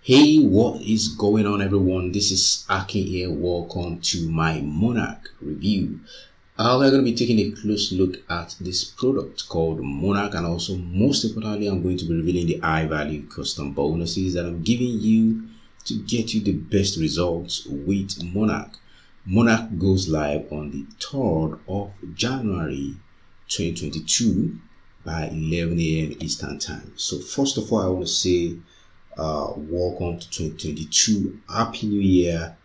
Hey, what is going on, everyone? This is Akin here. Welcome to my Monarch review. We're going to be taking a close look at this product called Monarch, and also, most importantly, I'm going to be revealing the high value custom bonuses that I'm giving you to get you the best results with Monarch. Monarch goes live on the 3rd of January 2022 by 11 a.m. Eastern Time. So, first of all, I want to say welcome to 2022. Happy New Year,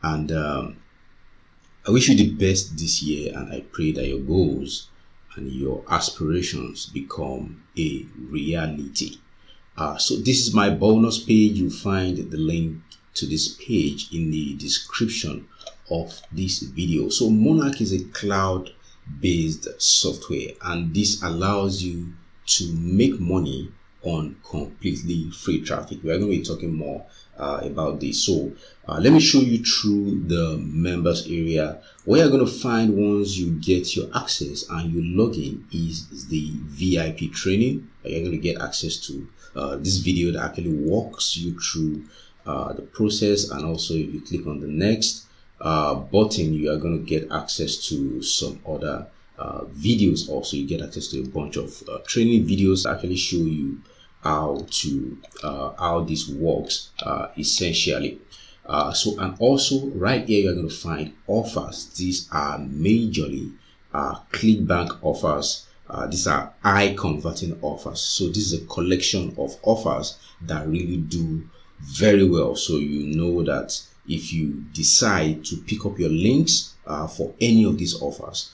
and I wish you the best this year, and I pray that your goals and your aspirations become a reality. So this is my bonus page. You'll find the link to this page in the description of this video. So Monarch is a cloud-based software, and this allows you to make money on completely free traffic. We're going to be talking more about this. So let me show you through the members area. What you're going to find once you get your access and you log in is the VIP training. You're going to get access to this video that actually walks you through the process, and also if you click on the next button, you are going to get access to some other videos. Also, you get access to a bunch of training videos that actually show you how this works essentially. And also right here you're going to find offers. These are majorly clickbank offers. These are high converting offers. So this is a collection of offers that really do very well. So you know that if you decide to pick up your links for any of these offers,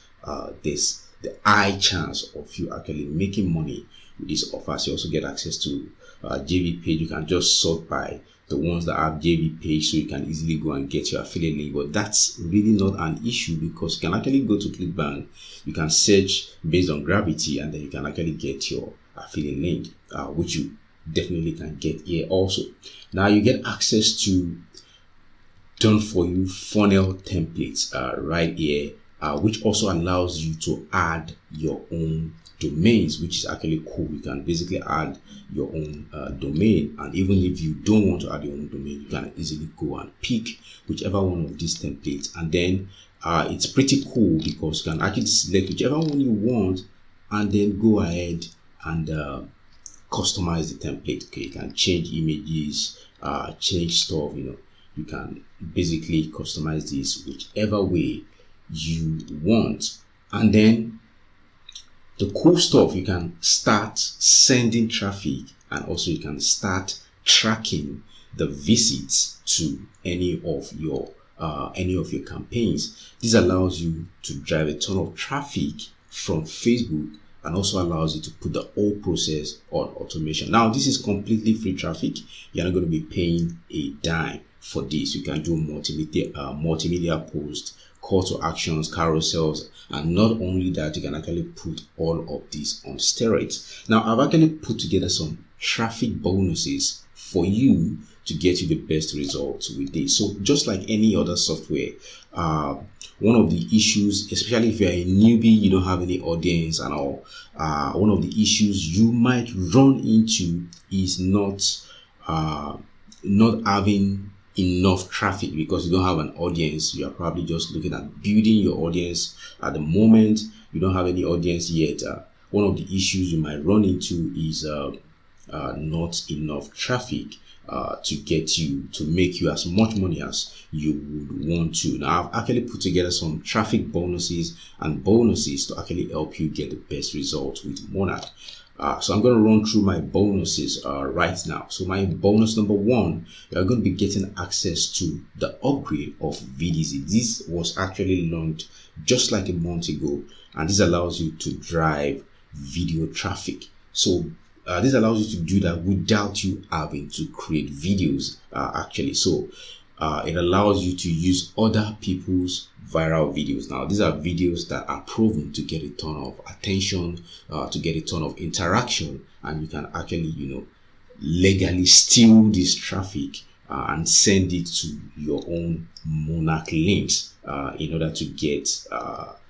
there's the high chance of you actually making money with these offers. You also get access to JV page. You can just sort by the ones that have JV page, so you can easily go and get your affiliate link. But that's really not an issue, because you can actually go to ClickBank, you can search based on gravity, and then you can actually get your affiliate link, which you definitely can get here also. Now you get access to done for you funnel templates right here, which also allows you to add your own domains, which is actually cool. You can basically add your own domain, and even if you don't want to add your own domain, you can easily go and pick whichever one of these templates, and then it's pretty cool because you can actually select whichever one you want and then go ahead and customize the template. Okay, you can change images, change stuff, you can basically customize this whichever way you want. And then the cool stuff, you can start sending traffic, and also you can start tracking the visits to any of your campaigns. This allows you to drive a ton of traffic from Facebook, and also allows you to put the whole process on automation. Now, this is completely free traffic. You're not going to be paying a dime for this. You can do multimedia posts, call to actions, carousels, and not only that, you can actually put all of this on steroids. Now, I've actually put together some traffic bonuses for you to get you the best results with this. So just like any other software, one of the issues, especially if you're a newbie, you don't have any audience and all, one of the issues you might run into is not having enough traffic, because you don't have an audience. You are probably just looking at building your audience at the moment. You don't have any audience yet. One of the issues you might run into is not enough traffic to make you as much money as you would want to. Now, I've actually put together some traffic bonuses to actually help you get the best results with Monarch. So I'm going to run through my bonuses right now. So my bonus number 1, you're going to be getting access to the upgrade of VDZ. This was actually launched just like a month ago, and this allows you to drive video traffic. So this allows you to do that without you having to create videos actually. So it allows you to use other people's viral videos. Now, these are videos that are proven to get a ton of attention, to get a ton of interaction, and you can actually, legally steal this traffic and send it to your own Monarch links in order to get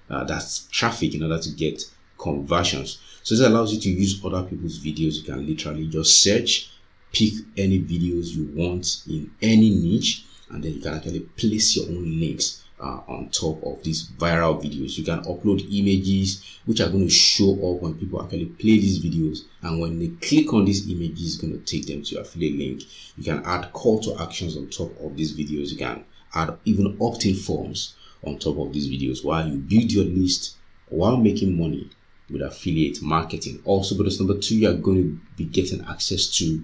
that traffic, in order to get conversions. So this allows you to use other people's videos. You can literally just search, pick any videos you want in any niche, and then you can actually place your own links on top of these viral videos. You can upload images which are going to show up when people actually play these videos, and when they click on these images, it's going to take them to your affiliate link. You can add call to actions on top of these videos. You can add even opt-in forms on top of these videos while you build your list while making money with affiliate marketing. Also, bonus number 2, you are going to be getting access to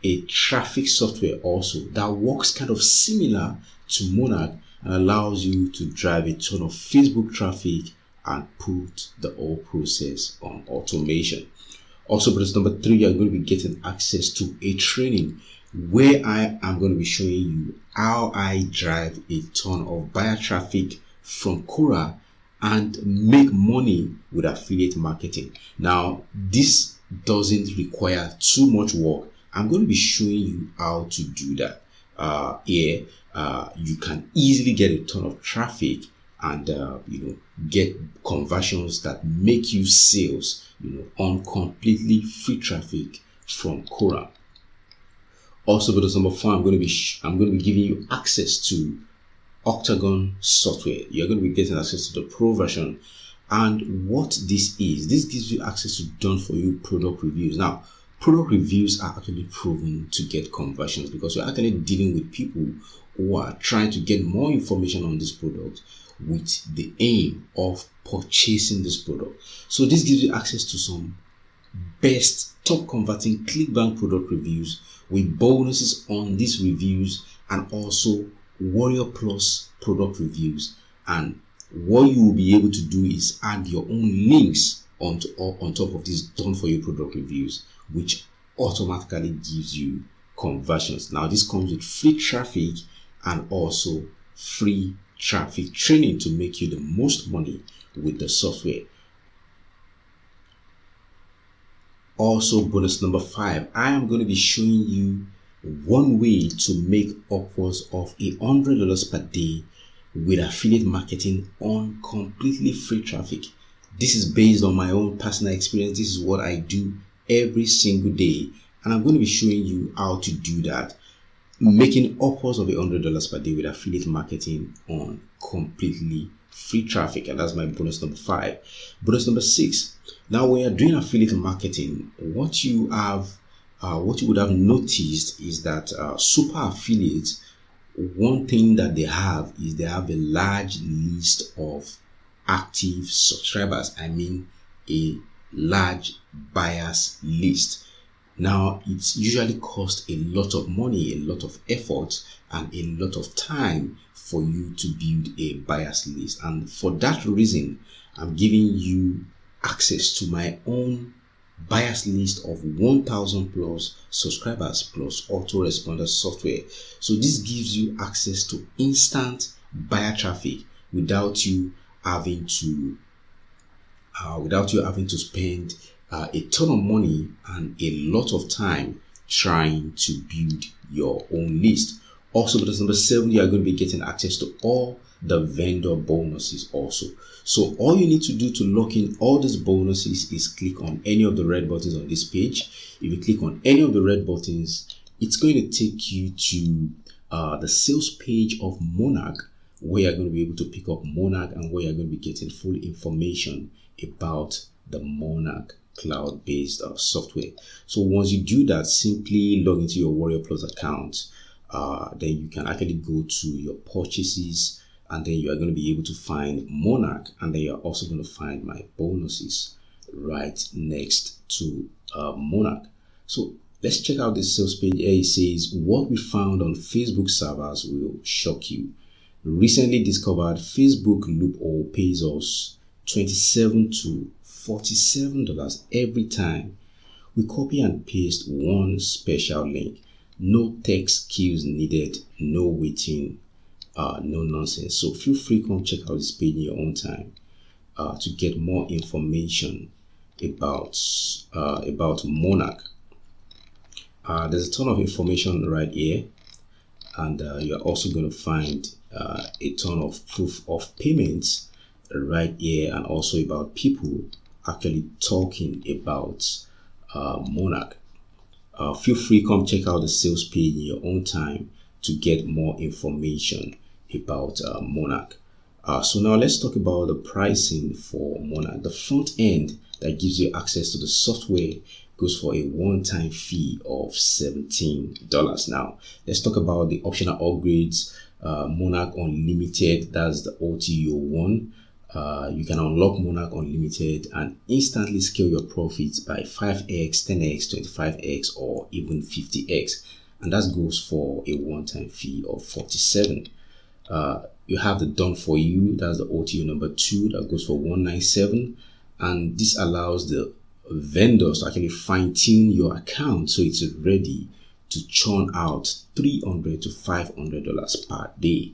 a traffic software also that works kind of similar to Monarch and allows you to drive a ton of Facebook traffic and put the whole process on automation. Also, bonus number 3, you are going to be getting access to a training where I am going to be showing you how I drive a ton of buyer traffic from Quora and make money with affiliate marketing. Now, this doesn't require too much work. I'm going to be showing you how to do that. Here, you can easily get a ton of traffic and get conversions that make you sales on completely free traffic from Quora. Also, bonus number 4, I'm going to be giving you access to Octagon software. You're going to be getting access to the pro version. And what this gives you access to done for you product reviews. Now, product reviews are actually proven to get conversions because you're actually dealing with people who are trying to get more information on this product with the aim of purchasing this product. So this gives you access to some best top converting ClickBank product reviews with bonuses on these reviews, and also Warrior Plus product reviews. And what you will be able to do is add your own links on top of these done for you product reviews, which automatically gives you conversions. Now, this comes with free traffic and also free traffic training to make you the most money with the software. Also, bonus number 5, I am going to be showing you one way to make upwards of $100 per day with affiliate marketing on completely free traffic. This is based on my own personal experience. This is what I do every single day, and I'm going to be showing you how to do that, making upwards of $100 per day with affiliate marketing on completely free traffic. And that's my bonus number 5. Bonus number 6, now when you're doing affiliate marketing, what you would have noticed is that super affiliates, one thing that they have is they have a large list of active subscribers. I mean, a large buyers list. Now, it's usually costs a lot of money, a lot of effort, and a lot of time for you to build a buyers list. And for that reason, I'm giving you access to my own buyers list of 1,000 plus subscribers plus autoresponder software. So this gives you access to instant buyer traffic without you having to spend a ton of money and a lot of time trying to build your own list. Also, bonus number 7, you are going to be getting access to all the vendor bonuses also. So all you need to do to lock in all these bonuses is click on any of the red buttons on this page. If you click on any of the red buttons, it's going to take you to the sales page of Monarch, where you're going to be able to pick up Monarch and where you're going to be getting full information about the Monarch cloud-based software. So once you do that, simply log into your Warrior Plus account. Then you can actually go to your purchases, and then you are going to be able to find Monarch, and then you're also going to find my bonuses right next to Monarch. So let's check out this sales page. Here it says, what we found on Facebook servers will shock you. Recently discovered Facebook loophole pays us $27 to $47 every time we copy and paste one special link. No tech skills needed, no waiting, no nonsense. So feel free to come check out this page in your own time to get more information about Monarch. There's a ton of information right here, and you're also going to find a ton of proof of payments right here, and also about people actually talking about Monarch. Feel free, come check out the sales page in your own time to get more information about Monarch. So now let's talk about the pricing for Monarch. The front end that gives you access to the software goes for a one-time fee of $17. Now let's talk about the optional upgrades. Monarch Unlimited, that's the OTO one. You can unlock Monarch Unlimited and instantly scale your profits by 5x, 10x, 25x, or even 50x. And that goes for a one-time fee of $47. You have the done for you, that's the OTO number 2, that goes for $197. And this allows the vendors to actually fine-tune your account so it's ready to churn out $300 to $500 per day.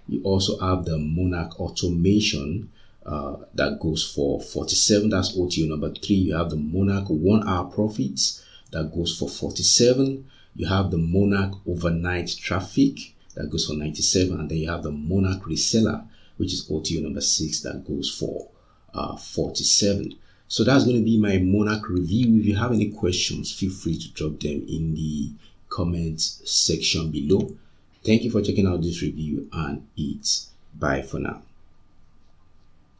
You also have the Monarch Automation that goes for $47. That's OTO number 3. You have the Monarch 1 hour profits that goes for $47. You have the Monarch Overnight Traffic that goes for $97. And then you have the Monarch Reseller, which is OTO number 6, that goes for $47. So that's going to be my Monarch review. If you have any questions, feel free to drop them in the comments section below. Thank you for checking out this review, and it's bye for now.